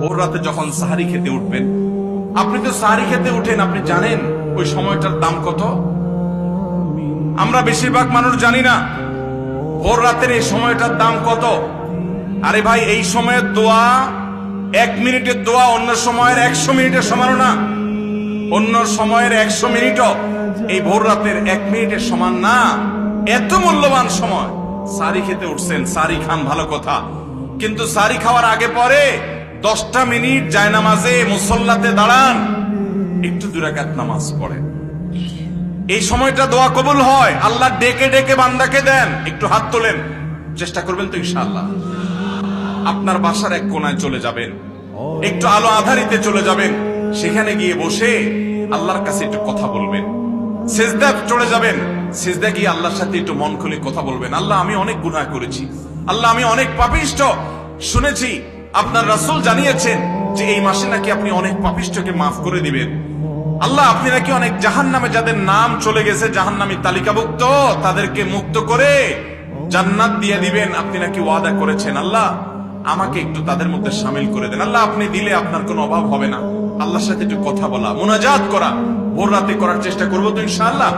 ভোর রাতে যখন সাহারি খেতে উঠবেন, আপনি তো সাহারি খেতে উঠেন, আপনি জানেন ওই সময়টার দাম কত? আমরা বেশিরভাগ মানুষ জানি না ভোর রাতের এই সময়টার দাম কত। আরে ভাই, এই সময়ের দোয়া 1 মিনিটের দোয়া অন্য সময়ের 100 মিনিটের সমান না। অন্য সময়ের 100 মিনিটও এই ভোর রাতের 1 মিনিটের সমান না। এত মূল্যবান সময়। সাহারি খেতে উঠছেন, সাহারি খান, ভালো কথা, কিন্তু সাহারি খাওয়ার আগে পরে 10টা মিনিট জায়নামাজে মুসল্লাতে দাঁড়ান, একটু 2 রাকাত নামাজ পড়েন। এই সময়টা দোয়া কবুল হয়। আল্লাহ ডেকে ডেকে বান্দাকে দেন। একটু হাত তোলেন, চেষ্টা করবেন তো ইনশাআল্লাহ। আপনার বাসার এক কোনায় চলে যাবেন, একটু আলো আধারিতে চলে যাবেন, সেখানে গিয়ে বসে আল্লাহর কাছে একটু কথা বলবেন। সিজদা চলে যাবেন, সিজদা গিয়ে আল্লাহর সাথে একটু মন খুলে কথা বলবেন। আল্লাহ, আমি অনেক গুনাহ করেছি, আল্লাহ আমি অনেক পাপিষ্ঠ। শুনেছি আপনার রাসূল জানিয়েছেন যে এই মাসে নাকি আপনি অনেক পাপিষ্ঠকে মাফ করে দিবেন। আল্লাহ, আপনি নাকি অনেক জাহান্নামে যাদের নাম চলে গেছে জাহান্নামী তালিকাভুক্ত, তাদেরকে মুক্ত করে জান্নাত দিয়ে দিবেন, আপনি নাকি ওয়াদা করেছেন। আল্লাহ, আমাকে একটু তাদের মধ্যে শামিল করে দেন। আল্লাহ, আপনি দিলে আপনার কোনো অভাব হবে না। আল্লাহর সাথে একটু কথা বলা, মুনাজাত করা ভোর রাতে করার চেষ্টা করবো তো ইনশাআল্লাহ।